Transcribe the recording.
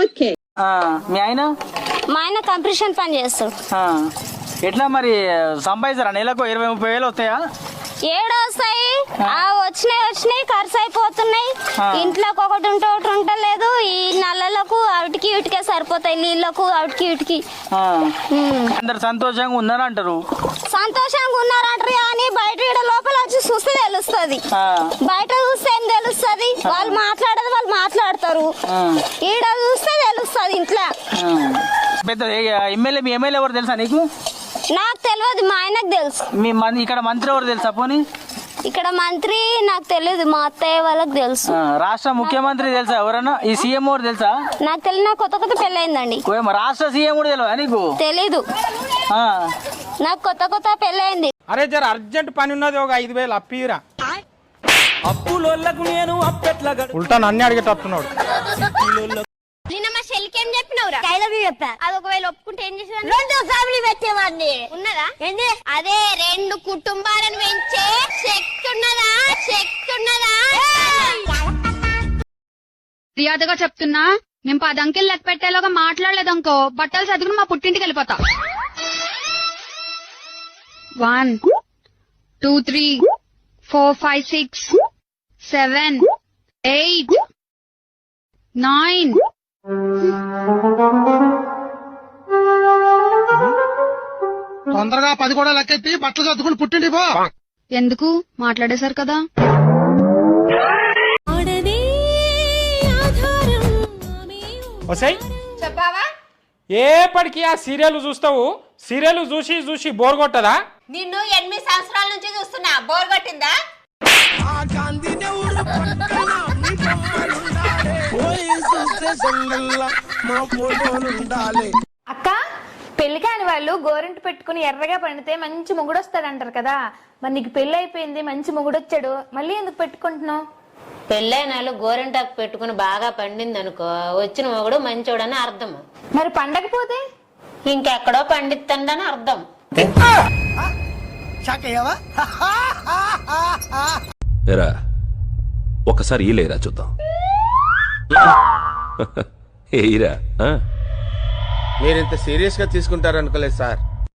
Okay. మీ ఆయన? మా ఆయన కంప్రెషన్ పని చేస్తాడు. ఎట్లా మరి సంపాదిస్తారా? నెలకు 20-30 వేలు వస్తాయా? ఏడు వస్తాయి. వచ్చినాయి ఖర్చు అయిపోతున్నాయి. ఇంట్లోకి ఒకటి ఉంటే ఒకటి ఉంటలేదు. ఈ నల్లలకు అవిటికి ఇటుకే సరిపోతాయి, నీళ్ళకు అవిటికి ఇటుకి. అందరు సంతోషంగా ఉన్నారంటారు. సంతోషంగా ఉన్నారంటారు కానీ బయట ఈడ లోపల వచ్చి చూస్తే తెలుస్తుంది. బయట చూస్తే ఏం తెలుస్తుంది? వాళ్ళు మాట్లాడదు, వాళ్ళు మాట్లాడతారు. ఈడ చూస్తే తెలుస్తుంది ఇంట్లో. పెద్ద ఎమ్మెల్యే ఎవరు తెలుసా నీకు? నాకు తెలియదు, మా ఆయనకు తెలుసు. ఇక్కడ మంత్రి ఎవరు తెలుసా? పోనీ ఇక్కడ మంత్రి నాకు తెలియదు, మా అత్తయ్య వాళ్ళకి తెలుసు. రాష్ట్ర ముఖ్యమంత్రి తెలుసా ఎవరన్నా? ఈ సీఎం ఎవరు తెలుసా? నాకు తెలియదు. నాకు కొత్త పెళ్లి అయిందండి. రాష్ట్ర సీఎం కూడా తెలియదా నీకు? తెలీదు. నాకు కొత్త పెళ్లి అయింది. అరే జర అర్జెంట్ పని ఉన్నది, ఒక 5,000 అప్పిరా. అప్పులోళ్ళకు నేను ఉల్టా నన్ను అడిగేటట్టున్నాడు. నిన్న మా చెల్లికి ఏం చెప్పినవురా? చెప్పా. అది ఒకవేళ ఒప్పుకుంటే ఏం చేసేవాడిని? 2 ఫ్యామిలీ పెట్టేవాడిని. ఉన్నదా? ఏంది? అదే 2 కుటుంబాలను పెంచే శక్తి ఉన్నదా? మర్యాదగా చెప్తున్నా, నేను 10 అంకెలు లెక్క పెట్టేలాగా మాట్లాడలేదనుకో బట్టలు చదువుకుని మా పుట్టింటికి వెళ్ళిపోతా. 1 2 3 4 5 6 7 8 9. తొందరగా 10 కూడా లెక్కెత్తి బట్టలు చదువుకుని పుట్టింటి పో. ఎందుకు? మాట్లాడేశారు కదా. చెప్పావా? ఏపటికి ఆ సీరియల్ చూస్తావు? సీరియల్ చూసి బోర్ కొట్టదా? నిన్ను 8 సంవత్సరాల నుంచి చూస్తున్నా, బోర్ కొట్టిందా? అక్క, పెళ్లి కాని వాళ్ళు గోరింట పెట్టుకుని ఎర్రగా పండితే మంచి మొగుడు వస్తాడంటారు కదా. మరి నీకు పెళ్లి అయిపోయింది, మంచి మొగుడు వచ్చాడు, మళ్ళీ ఎందుకు పెట్టుకుంటున్నావు? పెళ్ళైన వాళ్ళు గోరింటాకు పెట్టుకుని బాగా పండింది అనుకో, వచ్చిన మొగుడు మంచోడని అర్థం. మరి పండకపోతే ఇంకెక్కడో పండిత్తండని అర్థం. ఎరా ఒకసారి ఈ లేరా చూద్దాం. మీరింత సీరియస్ గా తీసుకుంటారనుకోలేదు సార్.